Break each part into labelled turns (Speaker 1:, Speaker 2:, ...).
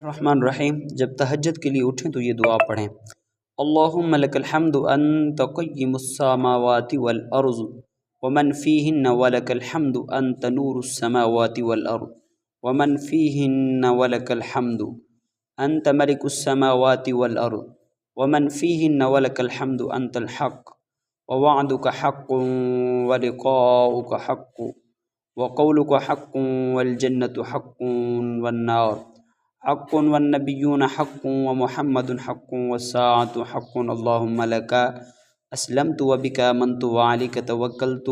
Speaker 1: الرحمن الرحیم جب تہجد کے لیے اٹھیں تو یہ دعا پڑھیں۔ اللہم لک الحمد انت قیم السماوات والارض ومن فیہن ولک الحمد انت نور السماوات والارض ومن فیہن ولک الحمد انت ملک السماوات والارض ومن فیہن ولک الحمد انت الحق ووعدک حق ولقاؤک حق وقولک حق والجنة حق والنار حق والنبیون حق ومحمد حق والساعة حق اللہم لکا اسلمت وبک آمنت وعلیک توکلت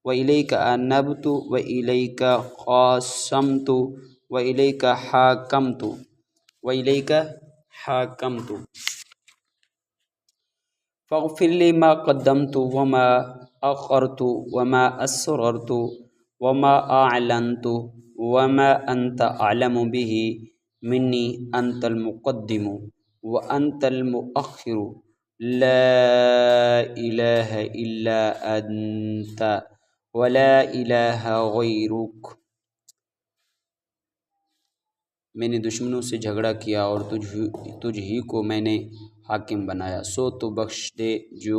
Speaker 1: وإلیک انبت وإلیک خاصمت وإلیک حاکمت فاغفر لی ما قدمت وما أخرت وما أسررت وما أعلنت وما أنت أعلم به منی انت المقدم وانت المؤخر لا الہ الا انت ولا الہ غیرک۔ میں نے دشمنوں سے جھگڑا کیا اور تجھ ہی کو میں نے حاکم بنایا، سو تو بخش دے جو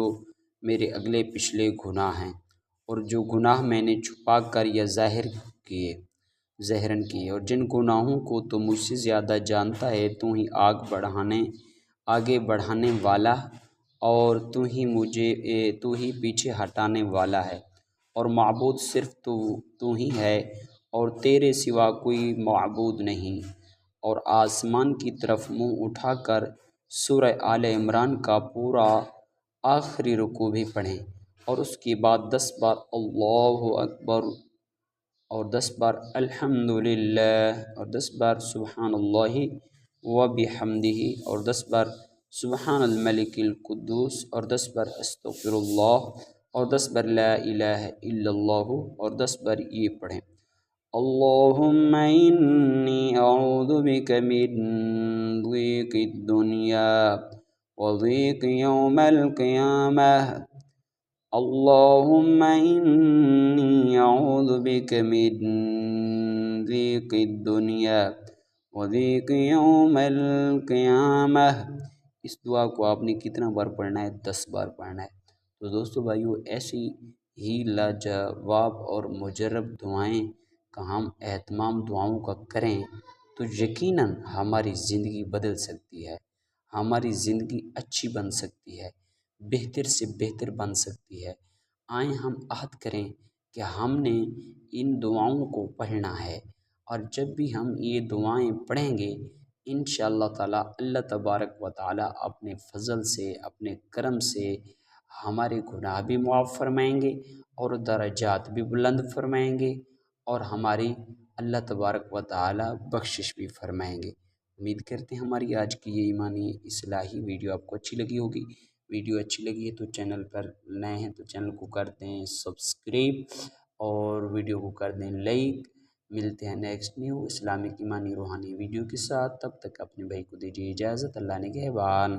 Speaker 1: میرے اگلے پچھلے گناہ ہیں اور جو گناہ میں نے چھپا کر یا ظاہراً کیے، اور جن گناہوں کو تو مجھ سے زیادہ جانتا ہے۔ تو ہی آگے بڑھانے والا اور تو ہی پیچھے ہٹانے والا ہے، اور معبود صرف تو ہی ہے اور تیرے سوا کوئی معبود نہیں۔ اور آسمان کی طرف منہ اٹھا کر سورہ آل عمران کا پورا آخری رکوع بھی پڑھیں، اور اس کے بعد 10 بار اللہ اکبر اور 10 بار الحمدللہ اور 10 بار سبحان اللہ وبحمدہ اور 10 بار سبحان الملک القدوس اور 10 بار استغفر اللہ اور 10 بار لا الہ الا اللہ اور 10 بار یہ پڑھیں: اللہم انی اعوذ بک من ضیق الدنیا وضیق یوم القیامہ اللہم انی اعوذ بک من ضیق الدنیا وضیق یوم القیامہ۔ اس دعا کو آپ نے کتنا بار پڑھنا ہے؟ 10 بار پڑھنا ہے۔ تو دوستو بھائیو، ایسی ہی لاجواب اور مجرب دعائیں کا ہم اہتمام دعاؤں کا کریں تو یقیناً ہماری زندگی بدل سکتی ہے، ہماری زندگی اچھی بن سکتی ہے، بہتر سے بہتر بن سکتی ہے۔ آئیں ہم عہد کریں کہ ہم نے ان دعاؤں کو پڑھنا ہے، اور جب بھی ہم یہ دعائیں پڑھیں گے انشاءاللہ تعالی اللہ تبارک و تعالی اپنے فضل سے، اپنے کرم سے ہمارے گناہ بھی معاف فرمائیں گے اور درجات بھی بلند فرمائیں گے، اور ہماری اللہ تبارک و تعالی بخشش بھی فرمائیں گے۔ امید کرتے ہیں ہماری آج کی یہ ایمانی اصلاحی ویڈیو آپ کو اچھی لگی ہوگی۔ ویڈیو اچھی لگی ہے تو چینل پر نئے ہیں تو چینل کو کر دیں سبسکرائب اور ویڈیو کو کر دیں لائک۔ ملتے ہیں نیکسٹ نیو اسلامک ایمانی روحانی ویڈیو کے ساتھ، تب تک اپنے بھائی کو دیجیے اجازت، اللہ نگہبان۔